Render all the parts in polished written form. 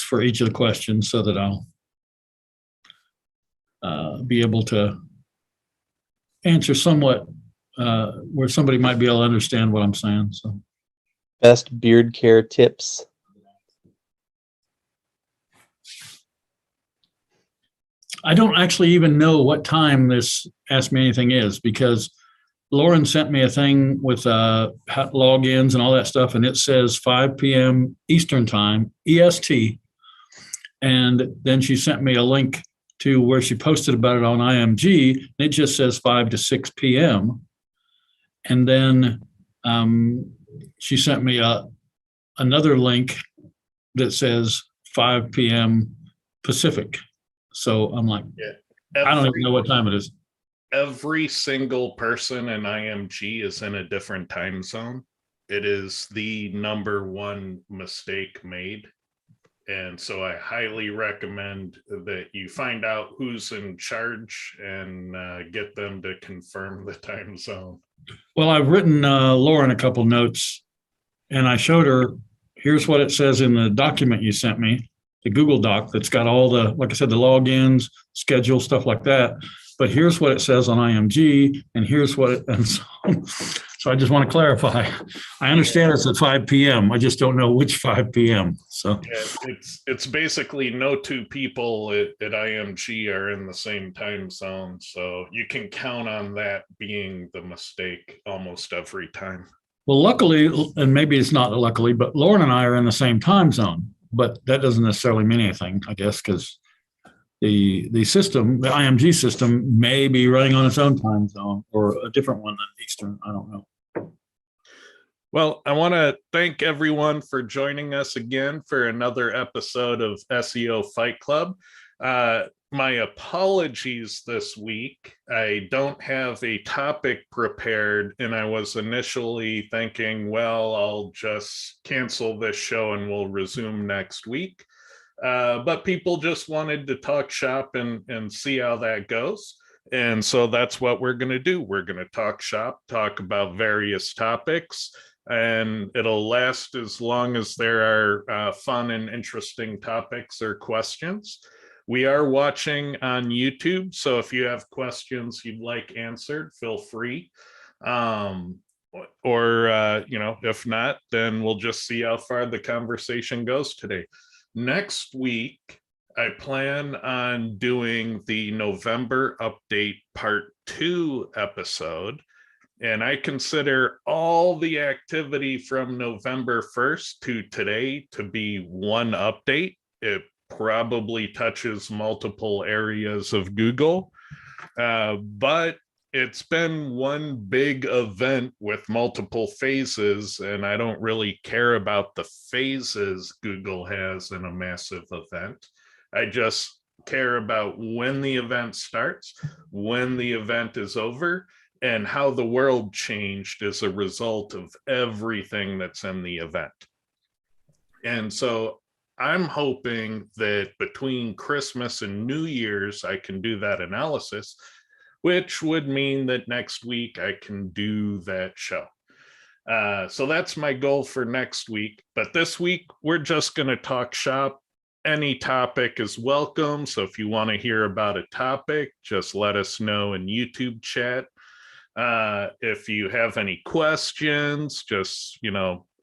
for each of the questions so that I'll be able to answer somewhat where somebody might be able to understand what I'm saying. So, best beard care tips. I don't actually even know what time this Ask Me Anything is, because Lauren sent me a thing with logins and all that stuff, and it says 5 p.m. Eastern Time, EST. And then she sent me a link to where she posted about it on IMG, and it just says 5 to 6 p.m. And then she sent me another link that says 5 p.m. Pacific. So I'm like, I don't even know what time it is. Every single person in IMG is in a different time zone. It is the #1 mistake made. And so I highly recommend that you find out who's in charge and get them to confirm the time zone. Well, I've written Lauren a couple notes, and I showed her, here's what it says in the document you sent me, the Google Doc that's got all the, like I said, the logins, schedule, stuff like that. But here's what it says on IMG, and here's what and so I just want to clarify. I understand it's at 5 p.m. I just don't know which 5 p.m. So yeah, it's basically no two people at IMG are in the same time zone. So you can count on that being the mistake almost every time. Well, luckily, and maybe it's not luckily, but Lauren and I are in the same time zone. But that doesn't necessarily mean anything, I guess, because the system, the IMG system, may be running on its own time zone or a different one than Eastern. I don't know. Well, I want to thank everyone for joining us again for another episode of SEO Fight Club. My apologies this week. I don't have a topic prepared, and I was initially thinking, well, I'll just cancel this show and we'll resume next week. But people just wanted to talk shop and see how that goes. And so that's what we're going to do. We're going to talk shop, talk about various topics, and it'll last as long as there are fun and interesting topics or questions. We are watching on YouTube, so if you have questions you'd like answered, feel free. If not, then we'll just see how far the conversation goes today. Next week, I plan on doing the November update part 2 episode, and I consider all the activity from November 1st to today to be one update. It probably touches multiple areas of Google, but it's been one big event with multiple phases, and I don't really care about the phases Google has in a massive event. I just care about when the event starts, when the event is over, and how the world changed as a result of everything that's in the event. And so I'm hoping that between Christmas and New Year's, I can do that analysis, which would mean that next week I can do that show. So that's my goal for next week. But this week, we're just going to talk shop. Any topic is welcome. So if you want to hear about a topic, just let us know in YouTube chat. If you have any questions, just,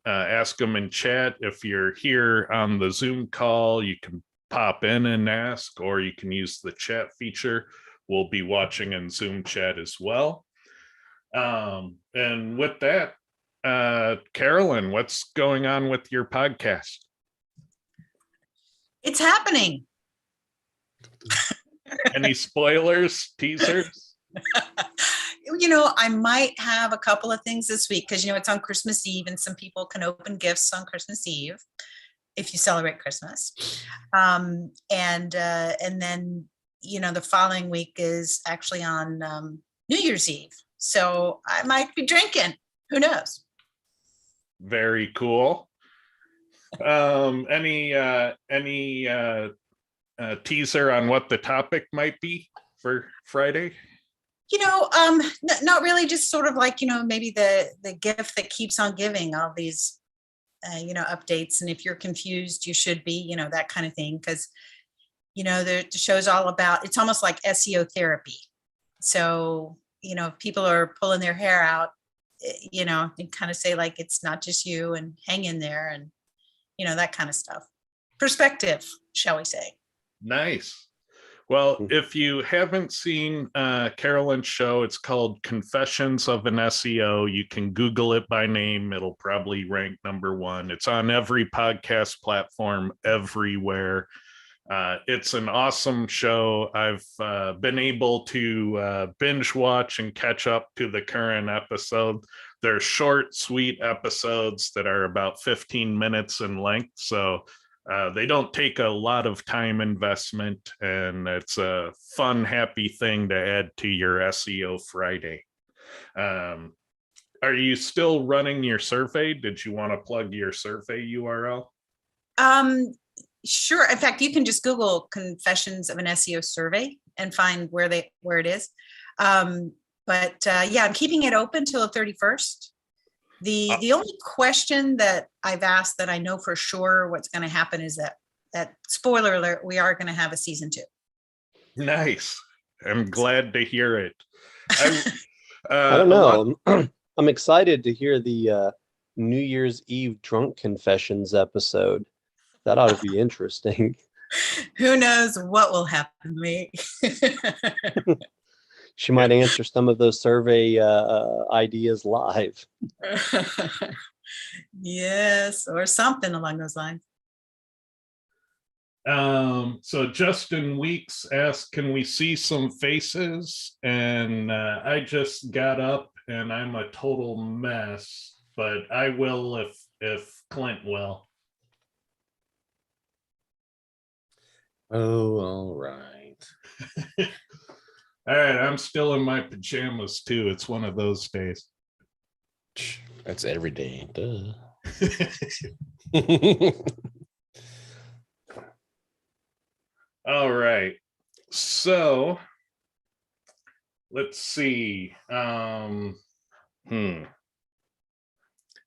ask them in chat. If you're here on the Zoom call, you can pop in and ask, or you can use the chat feature. We'll be watching in Zoom chat as well. And with that, Carolyn, what's going on with your podcast? It's happening. Any spoilers, teasers? I might have a couple of things this week because, it's on Christmas Eve and some people can open gifts on Christmas Eve if you celebrate Christmas. And then, the following week is actually on New Year's Eve. So I might be drinking. Who knows? Very cool. Any teaser on what the topic might be for Friday? Not really, just sort of like, maybe the gift that keeps on giving, all these updates. And if you're confused, you should be, that kind of thing. Because, the show's all about, it's almost like SEO therapy. So, if people are pulling their hair out, and kind of say like, it's not just you, and hang in there, and, that kind of stuff. Perspective, shall we say. Nice. Well, if you haven't seen Carolyn's show, it's called Confessions of an SEO. You can Google it by name. It'll probably rank #1. It's on every podcast platform everywhere. It's an awesome show. I've been able to binge watch and catch up to the current episode. They're short, sweet episodes that are about 15 minutes in length. So they don't take a lot of time investment, and it's a fun, happy thing to add to your SEO Friday. Are you still running your survey? Did you want to plug your survey URL? Sure. In fact, you can just Google Confessions of an SEO Survey and find where it is. But I'm keeping it open till the 31st. The only question that I've asked that I know for sure what's going to happen is that spoiler alert, we are going to have a season 2. Nice. I'm glad to hear it. I don't know. I'm excited to hear the New Year's Eve drunk confessions episode. That ought to be interesting. Who knows what will happen to me? She might answer some of those survey ideas live. Yes, or something along those lines. So Justin Weeks asked, can we see some faces? And I just got up and I'm a total mess, but I will if Clint will. Oh, all right. All right, I'm still in my pajamas too. It's one of those days. That's every day. Duh. All right. So let's see.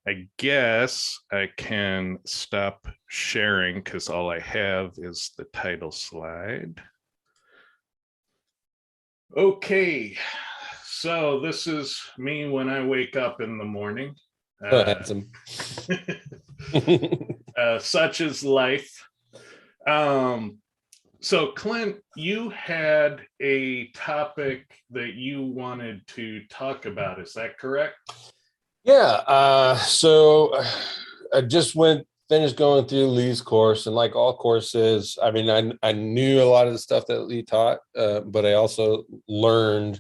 I guess I can stop sharing because all I have is the title slide. Okay, so this is me when I wake up in the morning. Handsome. Such is life. So Clint, you had a topic that you wanted to talk about. Is that correct? Yeah. So I just finished going through Lee's course, and like all courses, I mean, I knew a lot of the stuff that Lee taught, but I also learned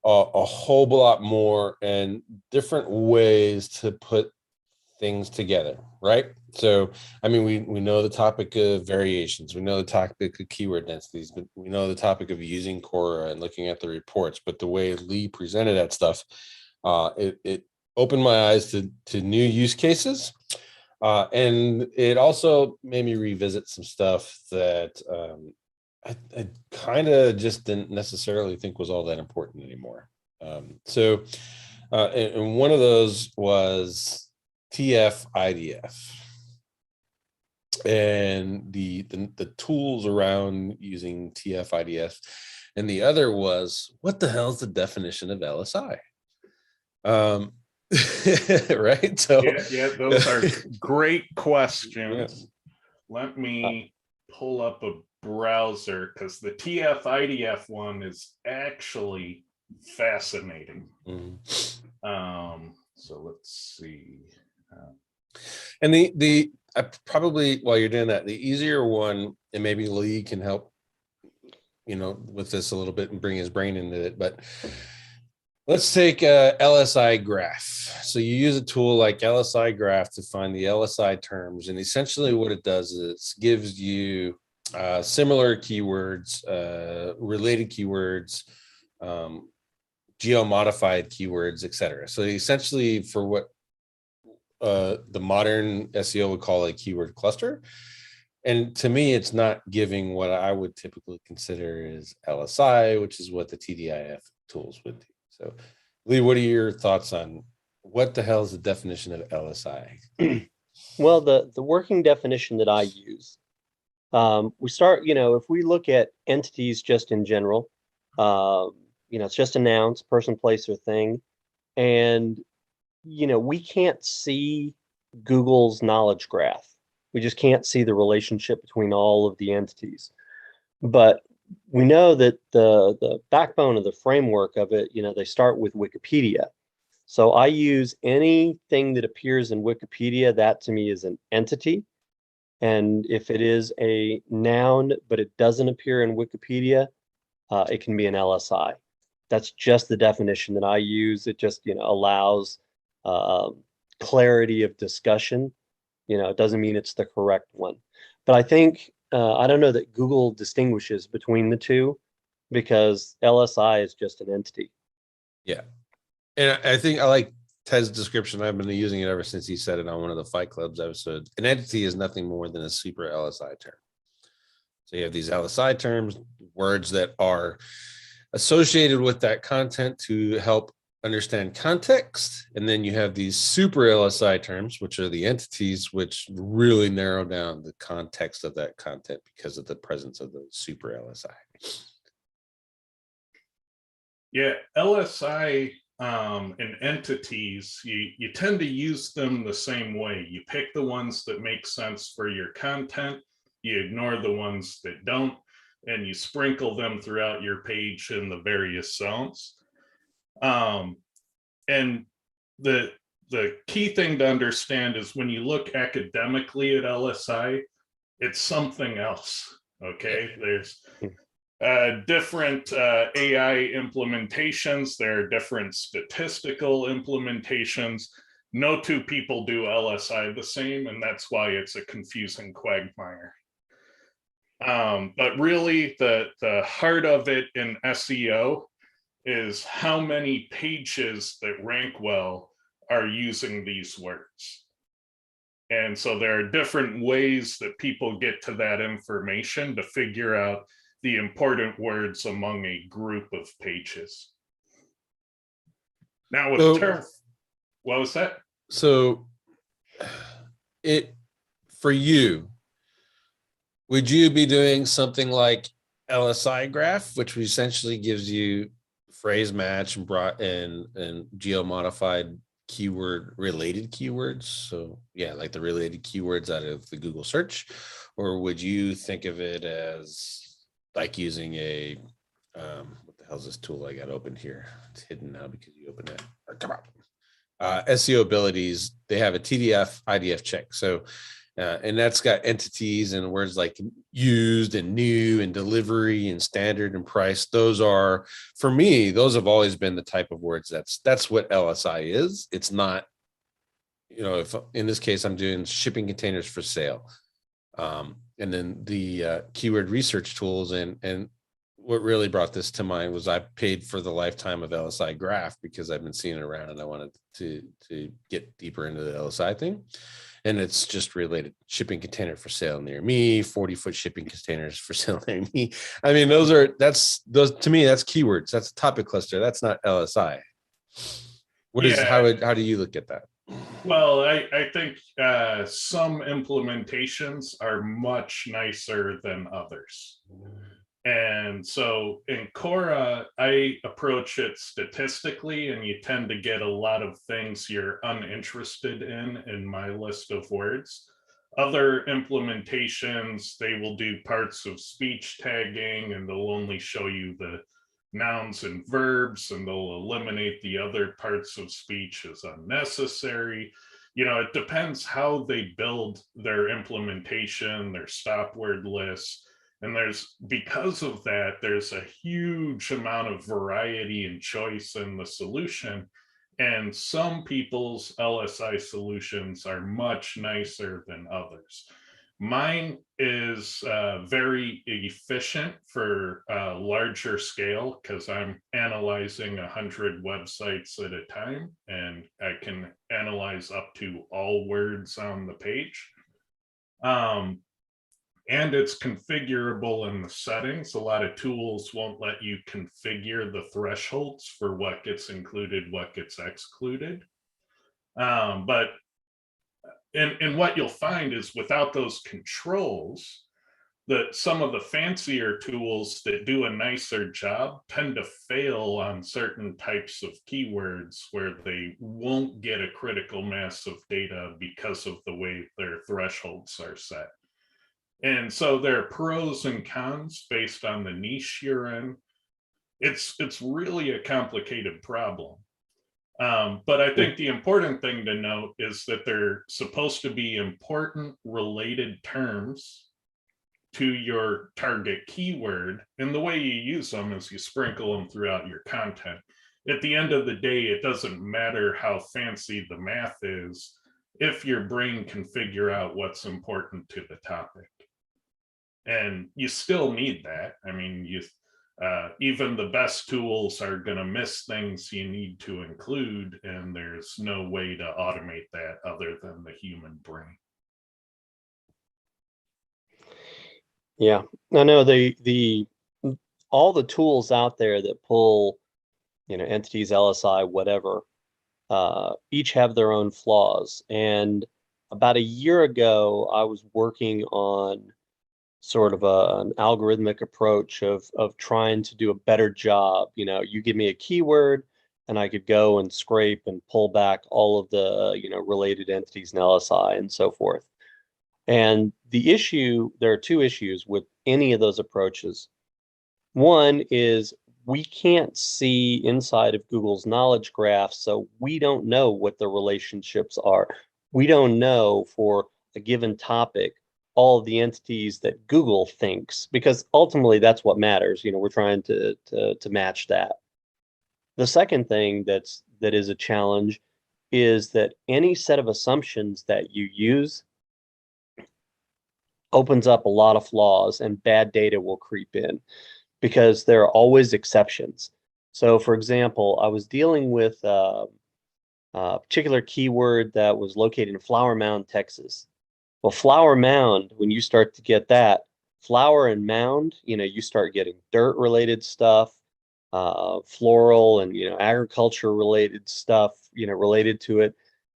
a whole lot more and different ways to put things together, right? So, I mean, we know the topic of variations, we know the topic of keyword densities, but we know the topic of using Quora and looking at the reports. But the way Lee presented that stuff, it opened my eyes to new use cases. And it also made me revisit some stuff that I kind of just didn't necessarily think was all that important anymore. And one of those was TF-IDF and the tools around using TF-IDF. And the other was, what the hell is the definition of LSI? Right. So yeah, those are great questions. Yeah. Let me pull up a browser because the TF-IDF one is actually fascinating. So let's see. And the probably, while you're doing that, the easier one, and maybe Lee can help, with this a little bit and bring his brain into it, but let's take a LSI graph. So you use a tool like LSI graph to find the LSI terms. And essentially what it does is gives you similar keywords, related keywords, geo-modified keywords, etc. So essentially for what the modern SEO would call a keyword cluster. And to me, it's not giving what I would typically consider as LSI, which is what the TDIF tools would do. So, Lee, what are your thoughts on what the hell is the definition of LSI? Well, the working definition that I use, we start, if we look at entities just in general, it's just a noun, it's person, place, or thing. And, we can't see Google's knowledge graph. We just can't see the relationship between all of the entities. But we know that the backbone of the framework of it, they start with Wikipedia. So I use anything that appears in Wikipedia, that to me is an entity. And if it is a noun, but it doesn't appear in Wikipedia, it can be an LSI. That's just the definition that I use. It just, allows clarity of discussion. It doesn't mean it's the correct one. But I think, I don't know that Google distinguishes between the two, because LSI is just an entity. Yeah. And I think I like Ted's description. I've been using it ever since he said it on one of the Fight Clubs episodes. An entity is nothing more than a super LSI term. So you have these LSI terms, words that are associated with that content to help understand context. And then you have these super LSI terms, which are the entities, which really narrow down the context of that content because of the presence of the super LSI. Yeah, LSI and entities, you tend to use them the same way. You pick the ones that make sense for your content, you ignore the ones that don't, and you sprinkle them throughout your page in the various zones. And the key thing to understand is when you look academically at LSI, it's something else. Okay, there's different AI implementations. There are different statistical implementations. No two people do LSI the same, and that's why it's a confusing quagmire. But really, the heart of it in SEO is how many pages that rank well are using these words. And so there are different ways that people get to that information to figure out the important words among a group of pages. Now with turf, what was that? So for you, would you be doing something like LSI graph, which essentially gives you phrase match and geo-modified keyword related keywords? So yeah, like the related keywords out of the Google search, or would you think of it as like using a what the hell is this tool I got open here? It's hidden now because you opened it. Come on. SEO abilities, they have a TF-IDF check. So and that's got entities and words like used and new and delivery and standard and price. Those are, for me, those have always been the type of words that's what LSI is. It's not, if in this case I'm doing shipping containers for sale. And then the keyword research tools and what really brought this to mind was I paid for the lifetime of LSI graph because I've been seeing it around and I wanted to get deeper into the LSI thing. And it's just related shipping container for sale near me, 40-foot shipping containers for sale near me. I mean, those to me, that's keywords. That's a topic cluster. That's not LSI. How do you look at that? Well, I think some implementations are much nicer than others. And so in Cora, I approach it statistically, and you tend to get a lot of things you're uninterested in my list of words. Other implementations, they will do parts of speech tagging, and they'll only show you the nouns and verbs, and they'll eliminate the other parts of speech as unnecessary. It depends how they build their implementation, their stop word lists. And because of that, there's a huge amount of variety and choice in the solution. And some people's LSI solutions are much nicer than others. Mine is very efficient for larger scale because I'm analyzing 100 websites at a time, and I can analyze up to all words on the page. And it's configurable in the settings. A lot of tools won't let you configure the thresholds for what gets included, what gets excluded. But and what you'll find is without those controls, that some of the fancier tools that do a nicer job tend to fail on certain types of keywords where they won't get a critical mass of data because of the way their thresholds are set. And so there are pros and cons based on the niche you're in. It's really a complicated problem. But I think the important thing to note is that they're supposed to be important related terms to your target keyword, and the way you use them is you sprinkle them throughout your content. At the end of the day, it doesn't matter how fancy the math is if your brain can figure out what's important to the topic. And you still need that. I mean, even the best tools are going to miss things you need to include, and there's no way to automate that other than the human brain. Yeah, I know all the tools out there that pull, entities, LSI, whatever, each have their own flaws. And about a year ago, I was working on sort of an algorithmic approach of trying to do a better job. You give me a keyword and I could go and scrape and pull back all of the, related entities and LSI and so forth. And there are two issues with any of those approaches. One is we can't see inside of Google's knowledge graph, so we don't know what the relationships are. We don't know for a given topic all of the entities that Google thinks, because ultimately that's what matters. We're trying to match that. The second thing that is a challenge is that any set of assumptions that you use opens up a lot of flaws, and bad data will creep in because there are always exceptions. So for example, I was dealing with a particular keyword that was located in Flower Mound, Texas. Well, Flower Mound, when you start to get that, flower and mound, you start getting dirt related stuff, floral and, agriculture related stuff, related to it.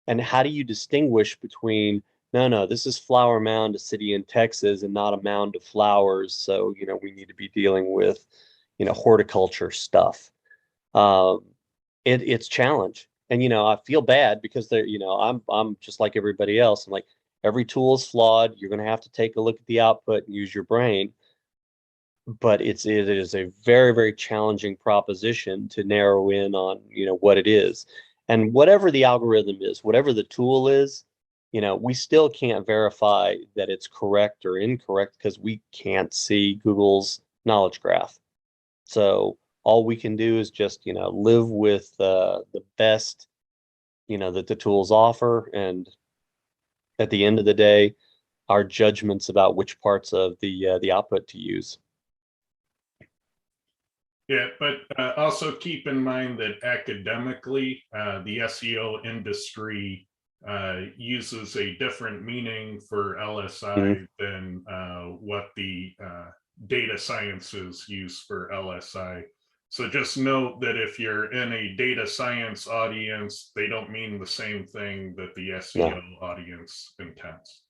And how do you distinguish between, no, this is Flower Mound, a city in Texas, and not a mound of flowers. So, we need to be dealing with, horticulture stuff. It's challenge. And, I feel bad because I'm just like everybody else. I'm like, every tool is flawed. You're going to have to take a look at the output and use your brain. But it is a very, very challenging proposition to narrow in on, what it is. And whatever the algorithm is, whatever the tool is, we still can't verify that it's correct or incorrect because we can't see Google's knowledge graph. So all we can do is just, live with the best, that the tools offer. And at the end of the day, our judgments about which parts of the output to use. Yeah, but also keep in mind that academically, the SEO industry uses a different meaning for LSI than what the data sciences use for LSI. So just note that if you're in a data science audience, they don't mean the same thing that the SEO audience intends.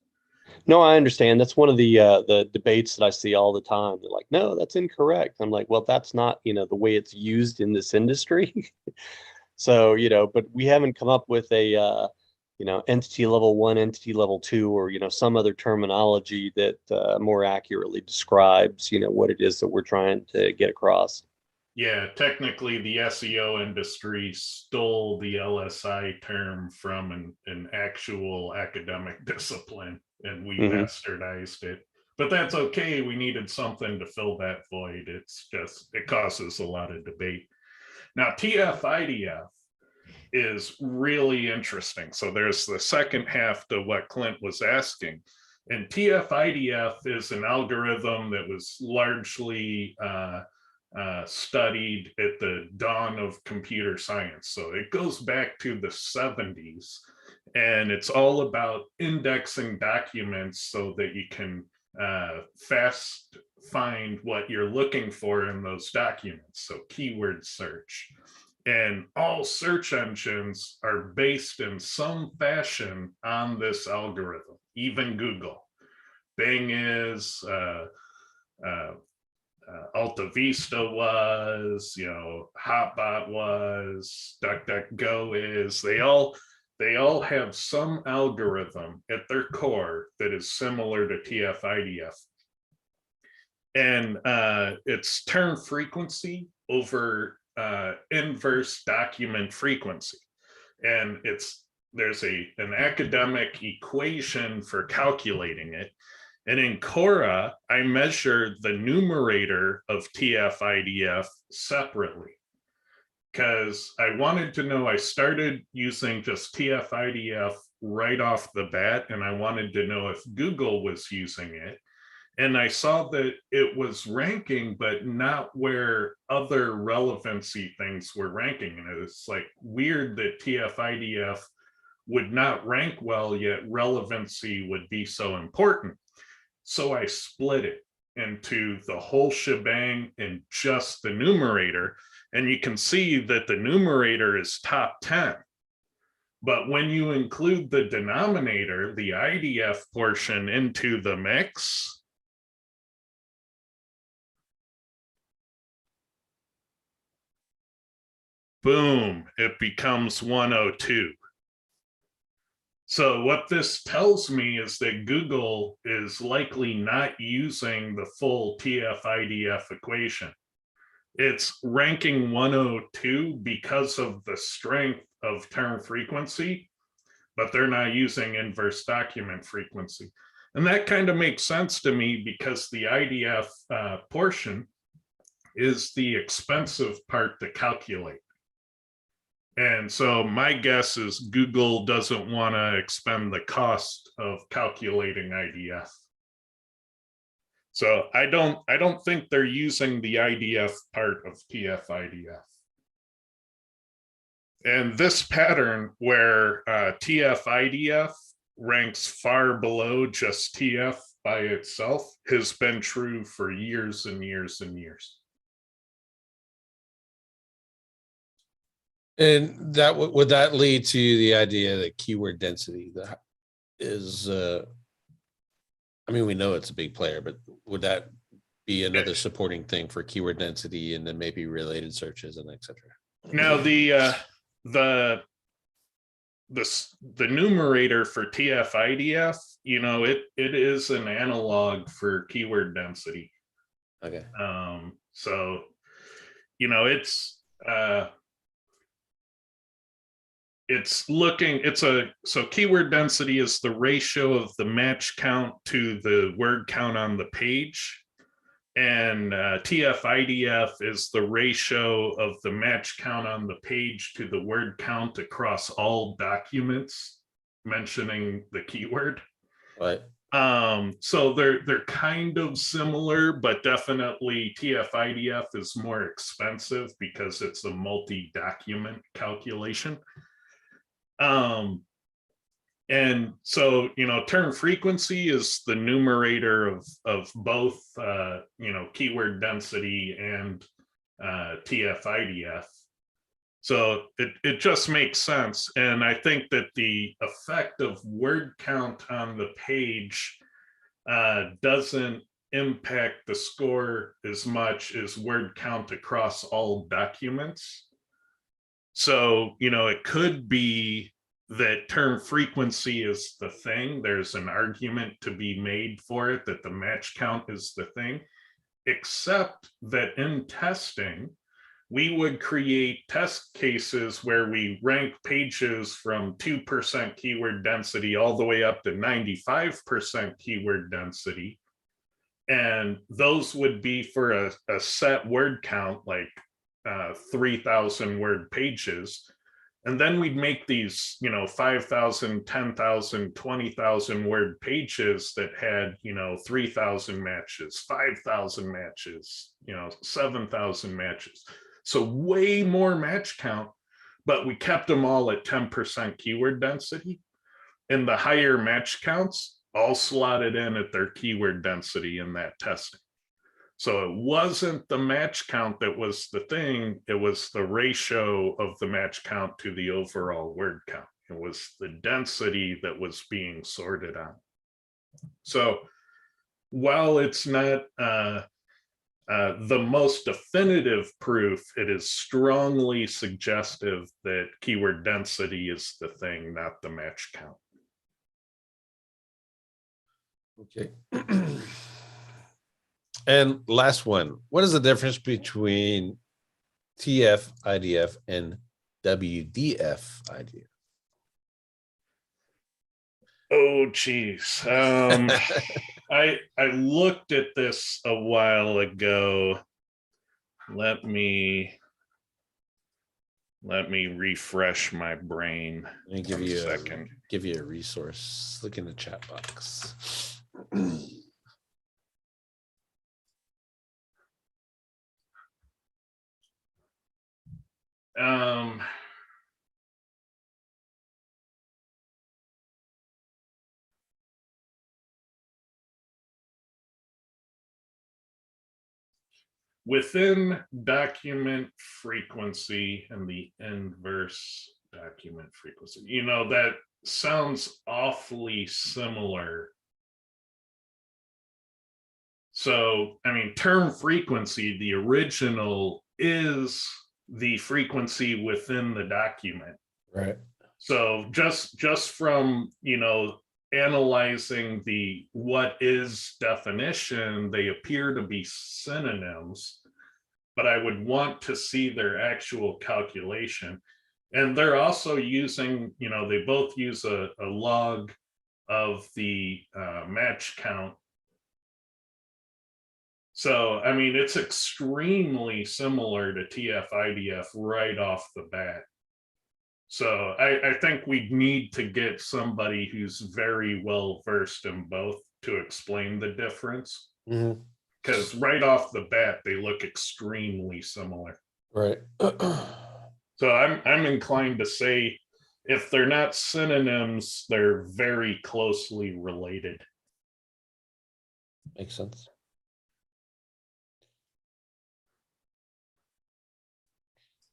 No, I understand. That's one of the debates that I see all the time. They're like, no, that's incorrect. I'm like, well, that's not, the way it's used in this industry. So, but we haven't come up with a, entity level 1, entity level 2, or, some other terminology that more accurately describes, what it is that we're trying to get across. Yeah, technically the SEO industry stole the LSI term from an actual academic discipline, and we bastardized it. But that's okay. We needed something to fill that void. It causes a lot of debate. Now, TF-IDF is really interesting. So there's the second half to what Clint was asking. And TF-IDF is an algorithm that was largely studied at the dawn of computer science. So it goes back to the 70s, and it's all about indexing documents so that you can fast find what you're looking for in those documents. So keyword search. And all search engines are based in some fashion on this algorithm, even Google. Bing is, Alta Vista was, Hotbot was, DuckDuckGo is. They all have some algorithm at their core that is similar to TF-IDF. And it's term frequency over inverse document frequency. And there's an academic equation for calculating it. And in Cora, I measured the numerator of TF-IDF separately because I wanted to know, I started using just TF-IDF right off the bat, and I wanted to know if Google was using it. And I saw that it was ranking, but not where other relevancy things were ranking. And it's like weird that TF-IDF would not rank well, yet relevancy would be so important. So I split it into the whole shebang and just the numerator. And you can see that the numerator is top 10. But when you include the denominator, the IDF portion into the mix, boom, it becomes 102. So what this tells me is that Google is likely not using the full TF-IDF equation. It's ranking 102 because of the strength of term frequency, but they're not using inverse document frequency. And that kind of makes sense to me because the IDF portion is the expensive part to calculate. And so my guess is Google doesn't want to expend the cost of calculating IDF. So I don't think they're using the IDF part of TF-IDF. And this pattern where TF-IDF ranks far below just TF by itself has been true for years and years and years. And that would that lead to the idea that keyword density that is, I mean, we know it's a big player, but would that be another supporting thing for keyword density and then maybe related searches and et cetera? Now the numerator for TF-IDF, it is an analog for keyword density. Okay. So so keyword density is the ratio of the match count to the word count on the page. And TF-IDF is the ratio of the match count on the page to the word count across all documents mentioning the keyword. Right. So they're kind of similar, but definitely TF-IDF is more expensive because it's a multi-document calculation. And so, term frequency is the numerator of both, keyword density and TF-IDF. So it just makes sense. And I think that the effect of word count on the page doesn't impact the score as much as word count across all documents. So, it could be that term frequency is the thing. There's an argument to be made for it, that the match count is the thing, except that in testing, we would create test cases where we rank pages from 2% keyword density all the way up to 95% keyword density. And those would be for a set word count, like 3,000 word pages. And then we'd make these, 5,000, 10,000, 20,000 word pages that had, 3,000 matches, 5,000 matches, 7,000 matches. So way more match count, but we kept them all at 10% keyword density. And the higher match counts all slotted in at their keyword density in that testing. So it wasn't the match count that was the thing, it was the ratio of the match count to the overall word count. It was the density that was being sorted on. So while it's not the most definitive proof, it is strongly suggestive that keyword density is the thing, not the match count. Okay. And last one, what is the difference between TF-IDF and WDF-IDF? Oh, geez. I looked at this a while ago. Let me refresh my brain. Let me give One you second. give you a resource. Look in the chat box. Within document frequency and the inverse document frequency, you know, that sounds awfully similar. So, I mean, term frequency, the original is the frequency within the document. Right. So just from, you know, analyzing the what is definition, they appear to be synonyms, but I would want to see their actual calculation. And they're also using, you know, they both use a log of the match count. So, I mean, it's extremely similar to TF-IDF right off the bat. So I think we need to get somebody who's very well versed in both to explain the difference. Because right off the bat, they look extremely similar. Right. So I'm inclined to say if they're not synonyms, they're very closely related. Makes sense.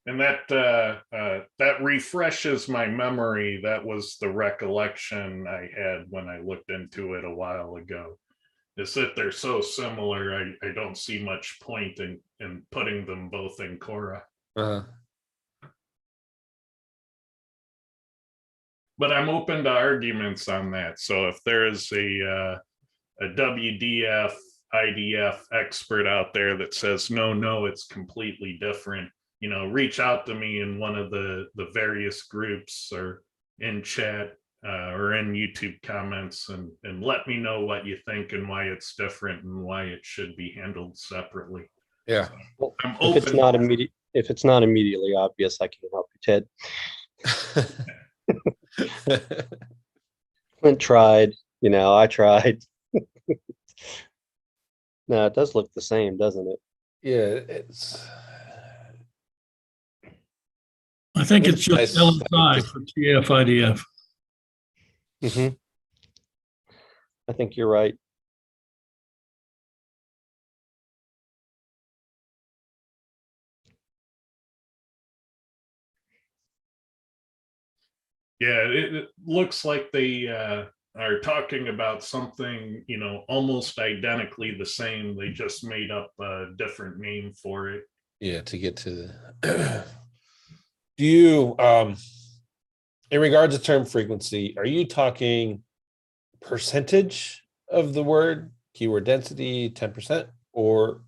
And that refreshes my memory. That was the recollection I had when I looked into it a while ago. Is that they're so similar, I don't see much point in putting them both in Cora. But I'm open to arguments on that. So if there is a WDF-IDF expert out there that says, no, it's completely different, you know, reach out to me in one of the various groups or in chat or in YouTube comments and let me know what you think and why it's different and why it should be handled separately. Yeah. Well, I'm if it's open. not if it's not immediately obvious, I can help you, Ted. Clint tried, you know, I tried. No, it does look the same, doesn't it? Yeah, it's. I think it's just Nice. LSI for TF-IDF. I think you're right. Yeah, it looks like they are talking about something, you know, almost identically the same. They just made up a different name for it. Yeah, to get to the do you in regards to term frequency, are you talking percentage of the word, keyword density, 10%, or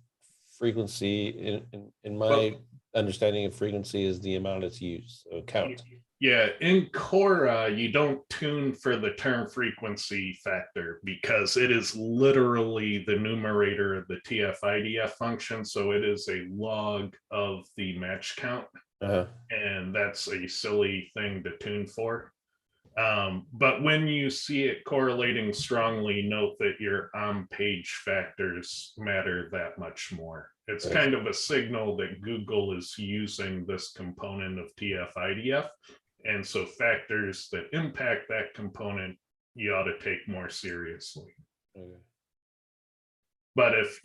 frequency? In my understanding of frequency is the amount it's used, so count. Yeah, in Cora, you don't tune for the term frequency factor because it is literally the numerator of the TF-IDF function. So it is a log of the match count. And that's a silly thing to tune for. But when you see it correlating strongly, note that your on-page factors matter that much more. It's kind of a signal that Google is using this component of TF-IDF. And so factors that impact that component, you ought to take more seriously. But if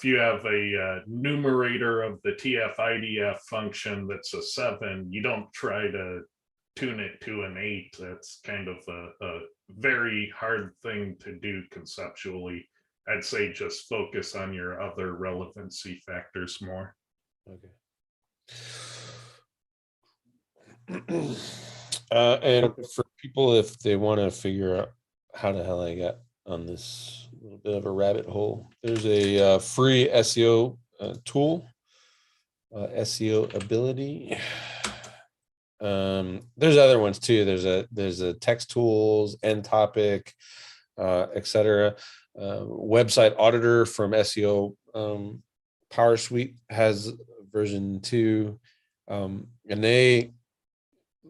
you have a numerator of the TF-IDF function that's a 7, you don't try to tune it to an 8. That's kind of a very hard thing to do conceptually. I'd say just focus on your other relevancy factors more. Okay. And for people, if they want to figure out how the hell I got on this little bit of a rabbit hole, there's a free SEO tool, SEO ability. There's other ones too. There's a text tools, end topic, etc. Website auditor from SEO Power Suite has version 2, and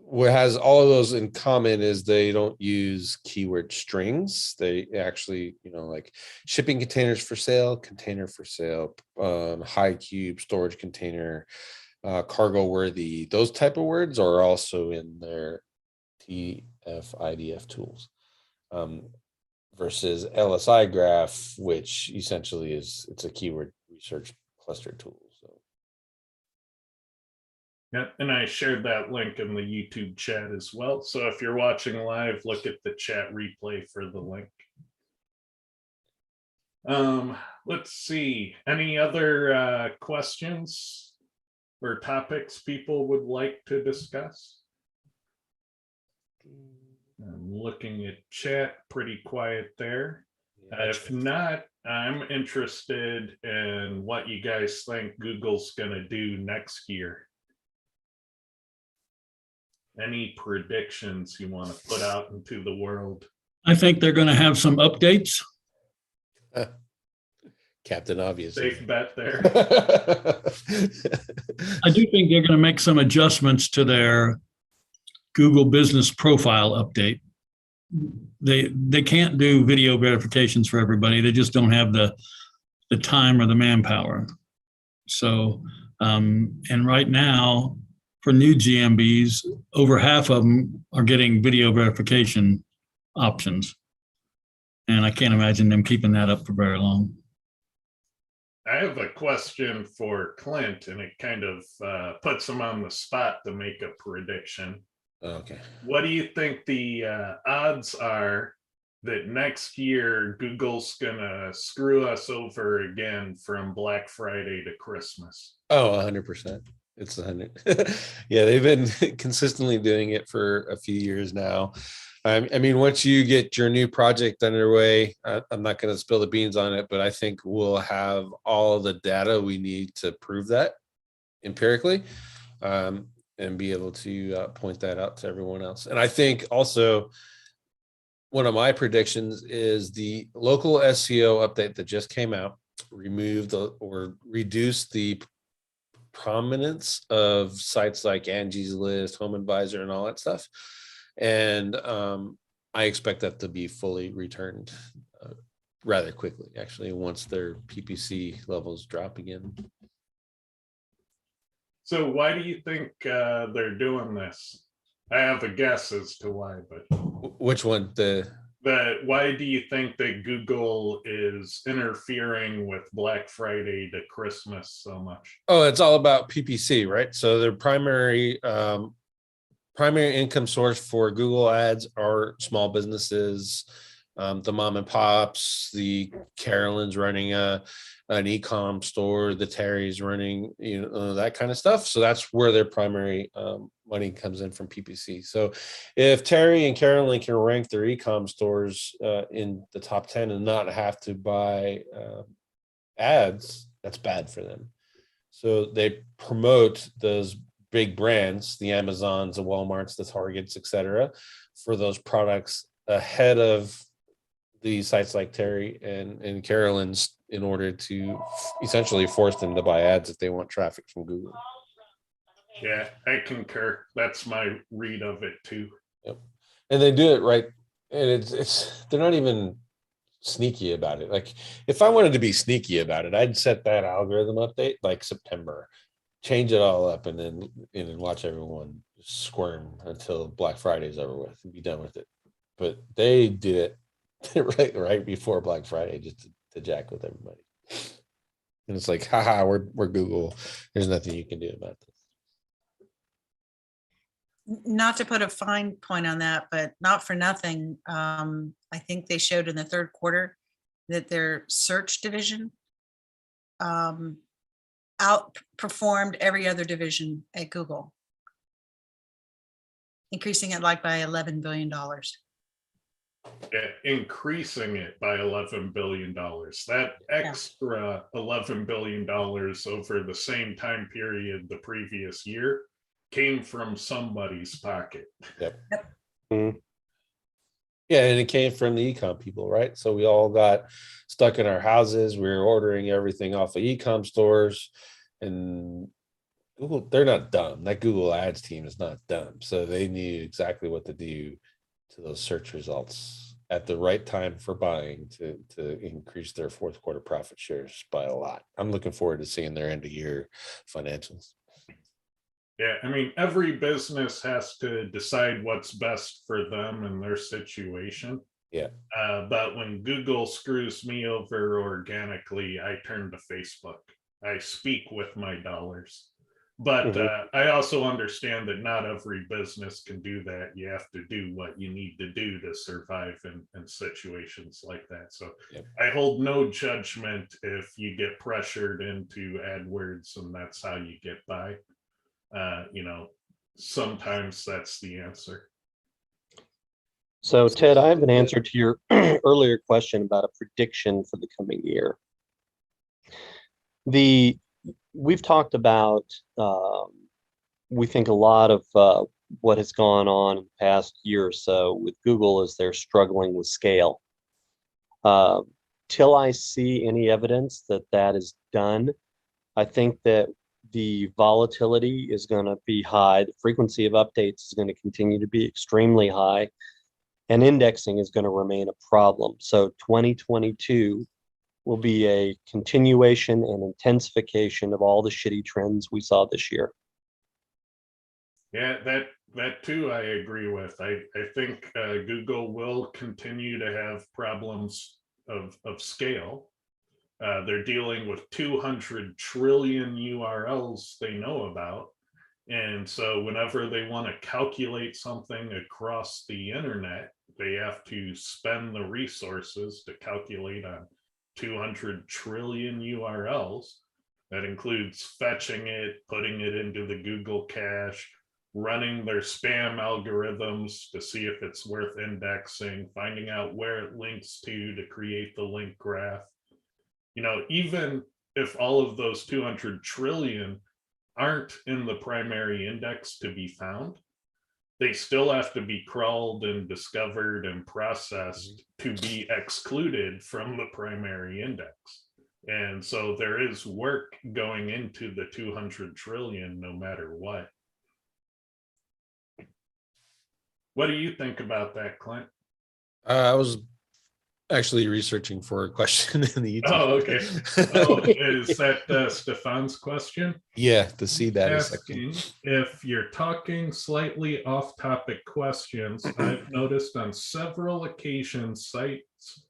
what has all of those in common is they don't use keyword strings. They actually, like shipping containers for sale, container for sale, high cube storage container, cargo worthy, those type of words are also in their TF-IDF tools, versus LSI graph, which essentially it's a keyword research cluster tool. So yeah, and I shared that link in the YouTube chat as well. So if you're watching live, look at the chat replay for the link. Let's see, any other questions or topics people would like to discuss? I'm looking at chat, pretty quiet there. If not, I'm interested in what you guys think Google's going to do next year. Any predictions you want to put out into the world? I think they're going to have some updates. Captain Obvious. Safe bet there. I do think they're going to make some adjustments to their Google Business Profile update. They can't do video verifications for everybody. They just don't have the time or the manpower. So, and right now, for new GMBs, over half of them are getting video verification options. And I can't imagine them keeping that up for very long. I have a question for Clint, and it kind of puts him on the spot to make a prediction. Okay. What do you think the odds are that next year Google's gonna screw us over again from Black Friday to Christmas? Oh, 100%. It's 100. Yeah, they've been consistently doing it for a few years now. I mean, once you get your new project underway, I'm not going to spill the beans on it, but I think we'll have all the data we need to prove that empirically, and be able to point that out to everyone else. And I think also one of my predictions is the local SEO update that just came out removed or reduced the prominence of sites like Angie's List, Home Advisor, and all that stuff. And I expect that to be fully returned rather quickly, actually, once their PPC levels drop again. So why do you think they're doing this? I have a guess as to why, but which one? Why do you think that Google is interfering with Black Friday to Christmas so much? Oh, it's all about PPC, right? So their primary income source for Google ads are small businesses, the mom and pops, the Carolyn's running an e-com store, the Terry's running, that kind of stuff. So that's where their primary money comes in, from PPC. So if Terry and Carolyn can rank their e-com stores in the top 10 and not have to buy ads, that's bad for them. So they promote those big brands, the Amazons, the Walmarts, the Targets, etc., for those products ahead of the sites like Terry and Carolyn's, in order to essentially force them to buy ads if they want traffic from Google. Yeah, I concur. That's my read of it too. Yep. And they do it right. And it's they're not even sneaky about it. Like, if I wanted to be sneaky about it, I'd set that algorithm update like September, change it all up, and then watch everyone squirm until Black Friday is over with and be done with it. But they did it right before Black Friday, just to jack with everybody. And it's like, haha, we're Google. There's nothing you can do about this. Not to put a fine point on that, but not for nothing. I think they showed in the third quarter that their search division outperformed every other division at Google, increasing it like by $11 billion. Increasing it by $11 billion. That extra $11 billion over the same time period the previous year came from somebody's pocket. Yep. Mhm. Yeah, and it came from the e-com people, right? So we all got stuck in our houses. We were ordering everything off of e-com stores, and Google, they're not dumb. That Google Ads team is not dumb. So they knew exactly what to do to those search results at the right time for buying to increase their fourth quarter profit shares by a lot. I'm looking forward to seeing their end of year financials. Yeah, I mean, every business has to decide what's best for them and their situation. Yeah. But when Google screws me over organically, I turn to Facebook. I speak with my dollars. But I also understand that not every business can do that. You have to do what you need to do to survive in situations like that. So I hold no judgment if you get pressured into AdWords and that's how you get by. Sometimes that's the answer. So Ted, I have an answer to your earlier question about a prediction for the coming year. We've talked about, we think a lot of what has gone on in the past year or so with Google is they're struggling with scale. Till I see any evidence that that is done, I think that the volatility is going to be high. The frequency of updates is going to continue to be extremely high, and indexing is going to remain a problem. So 2022 will be a continuation and intensification of all the shitty trends we saw this year. Yeah, that too, I agree with. I think Google will continue to have problems of scale. They're dealing with 200 trillion URLs they know about. And so whenever they want to calculate something across the internet, they have to spend the resources to calculate on 200 trillion URLs. That includes fetching it, putting it into the Google cache, running their spam algorithms to see if it's worth indexing, finding out where it links to create the link graph. Even if all of those 200 trillion aren't in the primary index to be found, they still have to be crawled and discovered and processed to be excluded from the primary index. And so there is work going into the 200 trillion no matter what. What do you think about that, Clint? I was actually researching for a question in the YouTube. Oh, okay. Oh, is that Stefan's question? Yeah, the CData Asking section. if you're talking slightly off-topic questions, I've noticed on several occasions sites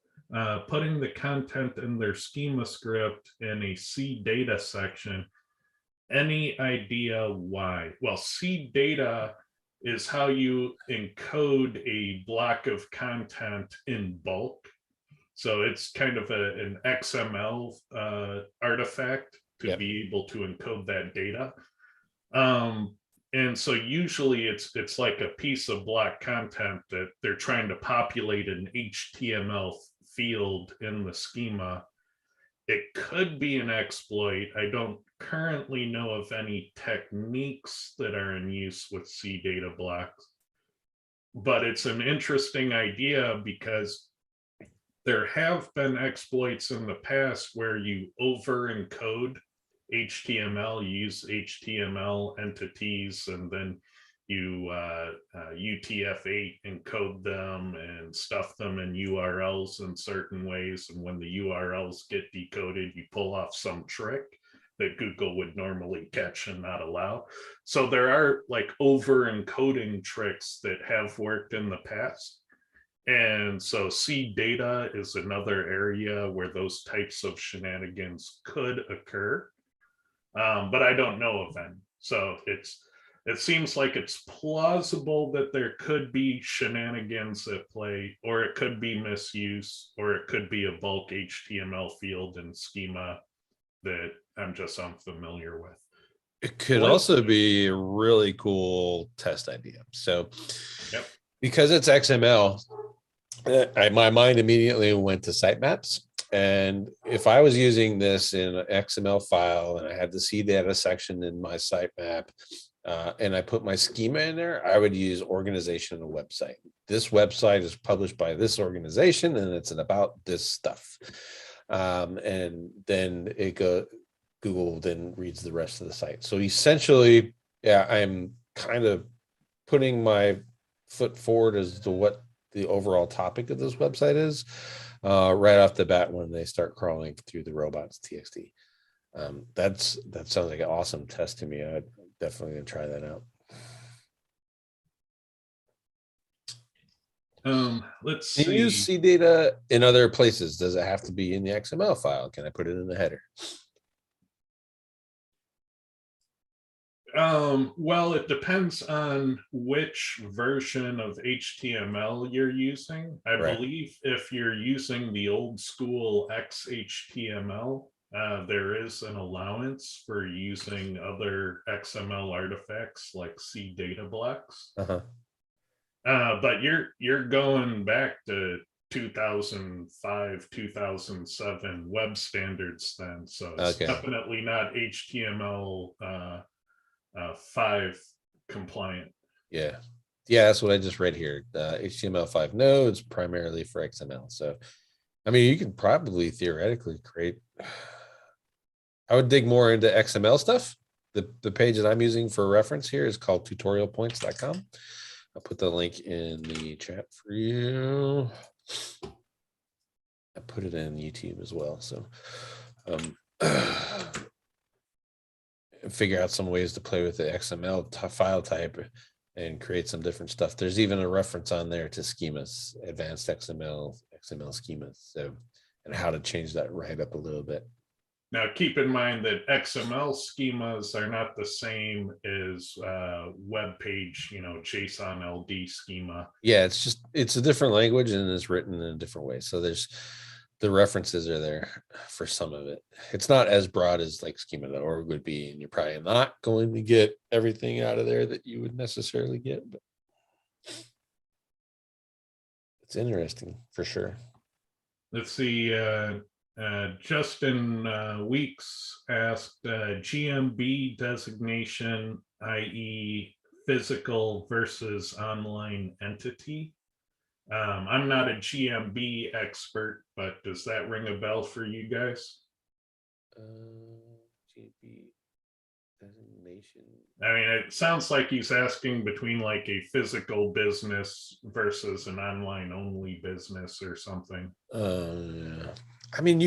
putting the content in their schema script in a CData section. Any idea why? Well, CData is how you encode a block of content in bulk. So it's kind of an XML artifact to be able to encode that data. And so usually it's like a piece of block content that they're trying to populate an HTML field in the schema. It could be an exploit. I don't currently know of any techniques that are in use with CData blocks, but it's an interesting idea because there have been exploits in the past where you over encode HTML, use HTML entities, and then you UTF-8 encode them and stuff them in URLs in certain ways. And when the URLs get decoded, you pull off some trick that Google would normally catch and not allow. So there are like over encoding tricks that have worked in the past. And so CData is another area where those types of shenanigans could occur. But I don't know of any. So it seems like it's plausible that there could be shenanigans at play, or it could be misuse, or it could be a bulk HTML field and schema that I'm just unfamiliar with. It could What- also be a really cool test idea. So Yep. because it's XML, my mind immediately went to sitemaps. And if I was using this in an XML file and I had the CData section in my sitemap, and I put my schema in there, I would use organization of website. This website is published by this organization and it's about this stuff. And then Google then reads the rest of the site. So essentially, yeah, I'm kind of putting my foot forward as to what the overall topic of this website is, right off the bat when they start crawling through the robots TXT. That sounds like an awesome test to me. I'd definitely gonna try that out. Let's Can you see. use CData in other places? Does it have to be in the XML file? Can I put it in the header? Well, it depends on which version of HTML you're using. I Right. believe if you're using the old school XHTML, there is an allowance for using other XML artifacts like CData blocks. Uh-huh. But you're going back to 2005, 2007 web standards then, so it's Okay. definitely not HTML 5 compliant. Yeah. That's what I just read here. HTML5 nodes primarily for XML. So, I mean, you could probably theoretically create. I would dig more into XML stuff. The page that I'm using for reference here is called tutorialpoints.com. I'll put the link in the chat for you. I put it in YouTube as well. So, figure out some ways to play with the XML file type and create some different stuff. There's even a reference on there to schemas, advanced XML schemas. So, and how to change that right up a little bit. Now, keep in mind that XML schemas are not the same as web page, JSON LD schema. Yeah, it's a different language and it's written in a different way. So the references are there for some of it. It's not as broad as like schema.org would be, and you're probably not going to get everything out of there that you would necessarily get, but it's interesting for sure. Let's see. Justin Weeks asked GMB designation, i.e. physical versus online entity. I'm not a GMB expert, but does that ring a bell for you guys? GMB designation. I mean, it sounds like he's asking between like a physical business versus an online only business or something. I mean,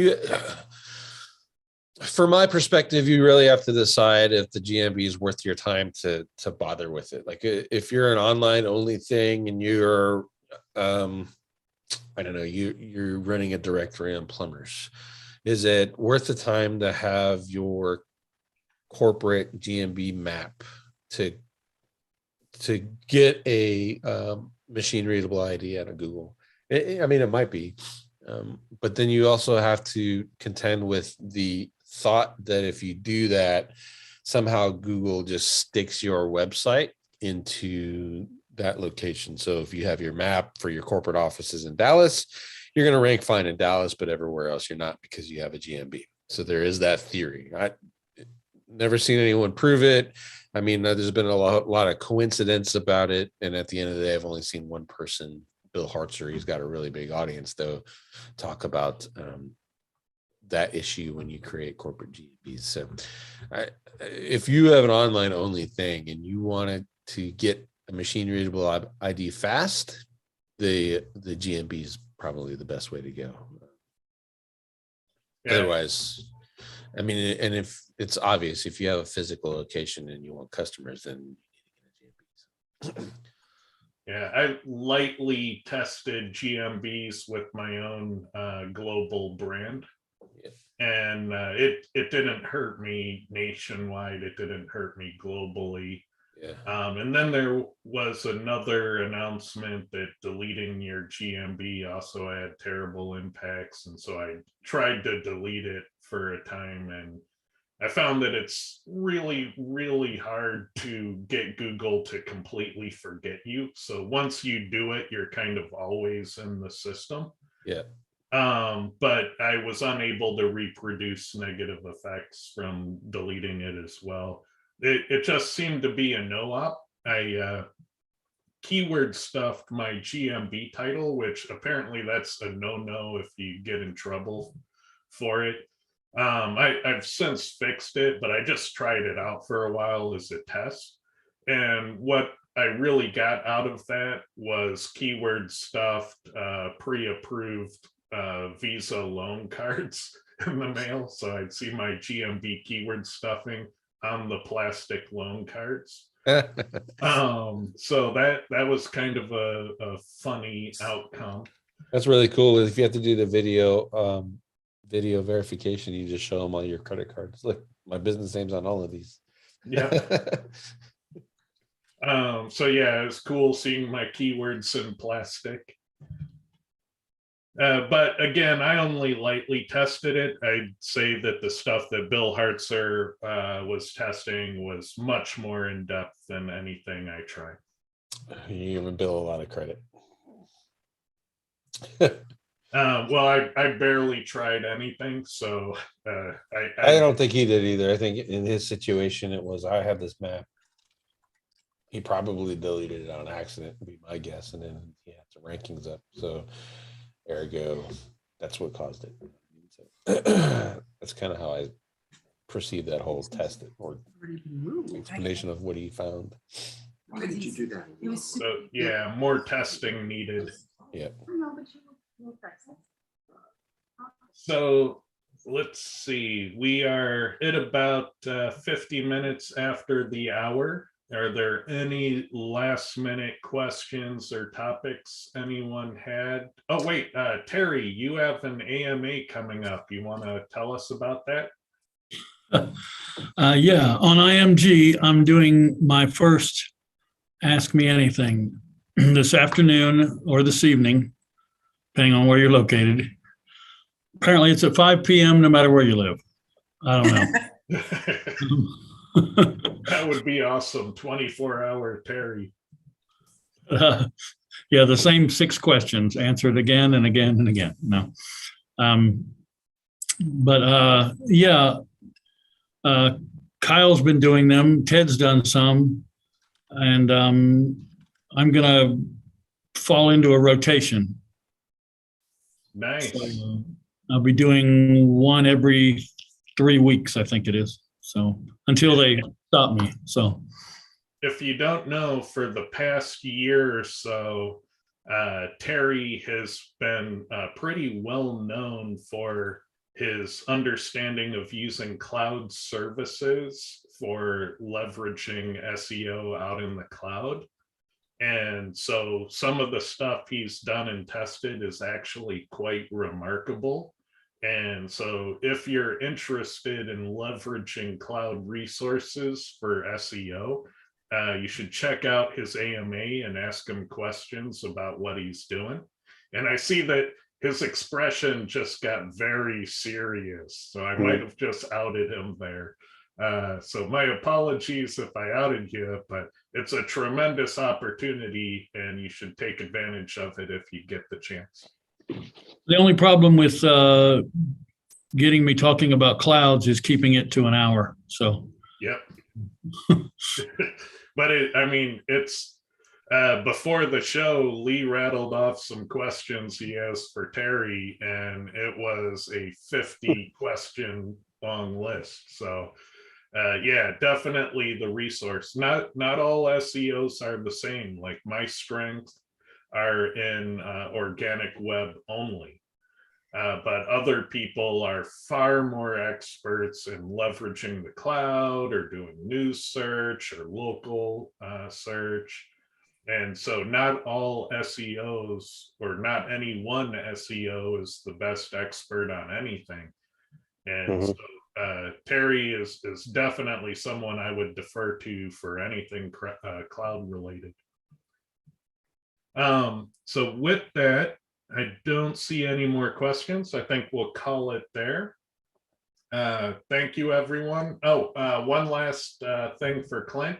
from my perspective, you really have to decide if the GMB is worth your time to bother with it. Like if you're an online only thing and you're, I don't know, you're running a directory on plumbers, is it worth the time to have your corporate GMB map to get a machine readable ID out of Google? I mean, it might be. But then you also have to contend with the thought that if you do that, somehow Google just sticks your website into that location. So if you have your map for your corporate offices in Dallas, you're going to rank fine in Dallas, but everywhere else you're not because you have a GMB. So there is that theory. I never seen anyone prove it. I mean, there's been a lot of coincidence about it. And at the end of the day, I've only seen one person, Bill Hartzer, he's got a really big audience though, talk about that issue when you create corporate GMBs. So if you have an online only thing and you wanted to get a machine readable ID fast, the GMB is probably the best way to go. Yeah. Otherwise, I mean, and if it's obvious, if you have a physical location and you want customers, then you need GMBs. Yeah, I lightly tested GMBs with my own global brand. Yeah. And it didn't hurt me nationwide. It didn't hurt me globally. Yeah. And then there was another announcement that deleting your GMB also had terrible impacts. And so I tried to delete it for a time, and I found that it's really, really hard to get Google to completely forget you. So once you do it, you're kind of always in the system. Yeah. But I was unable to reproduce negative effects from deleting it as well. It just seemed to be a no-op. I keyword stuffed my GMB title, which apparently that's a no-no if you get in trouble for it. I've since fixed it, but I just tried it out for a while as a test. And what I really got out of that was keyword stuffed, pre-approved Visa loan cards in the mail. So I'd see my GMB keyword stuffing on the plastic loan cards. So that was kind of a funny outcome. That's really cool. If you have to do the video verification, you just show them all your credit cards. Look, my business name's on all of these. Yeah. So yeah, it's cool seeing my keywords in plastic. But again, I only lightly tested it. I'd say that the stuff that Bill Hartzer was testing was much more in depth than anything I tried. You give Bill a lot of credit. Well, I barely tried anything, so I don't think he did either. I think in his situation, it was, I have this map. He probably deleted it on accident, would be my guess, and then he had some rankings up. So ergo, that's what caused it. So, that's kind of how I perceive that whole test or explanation of what he found. Why did you do that? So yeah, more testing needed. Yeah. So let's see, we are at about 50 minutes after the hour. Are there any last minute questions or topics anyone had? Oh, wait, Terry, you have an AMA coming up. You want to tell us about that? Yeah, on IMG, I'm doing my first Ask Me Anything this afternoon or this evening, depending on where you're located. Apparently, it's at 5 p.m. no matter where you live. I don't know. That would be awesome. 24-hour Terry. Yeah, the same 6 questions answered again and again and again. No. Yeah, Kyle's been doing them. Ted's done some. And I'm going to fall into a rotation. Nice. So, I'll be doing one every 3 weeks, I think it is. So until they stop me. So if you don't know, for the past year or so, Terry has been pretty well known for his understanding of using cloud services for leveraging SEO out in the cloud. And so some of the stuff he's done and tested is actually quite remarkable. And so if you're interested in leveraging cloud resources for SEO, you should check out his AMA and ask him questions about what he's doing. And I see that his expression just got very serious. So I might have just outed him there. So my apologies if I outed you, but it's a tremendous opportunity and you should take advantage of it if you get the chance. the only problem with getting me talking about clouds is keeping it to an hour. So yep. But I mean, it's before the show, Lee rattled off some questions he has for Terry, and it was a 50 question long list. So yeah, definitely the resource. Not all SEOs are the same. Like my strengths are in organic web only. But other people are far more experts in leveraging the cloud or doing news search or local search. And so not all SEOs or not any one SEO is the best expert on anything. And so Terry is definitely someone I would defer to for anything cloud related. So with that, I don't see any more questions. I think we'll call it there. Thank you, everyone. Oh, one last thing for Clint.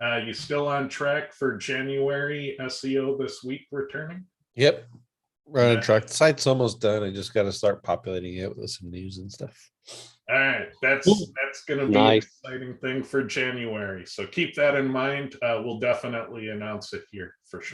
You still on track for January SEO this week returning? Yep. Right on track. The site's almost done. I just got to start populating it with some news and stuff. All right, that's going to be an exciting thing for January. So keep that in mind. We'll definitely announce it here for sure.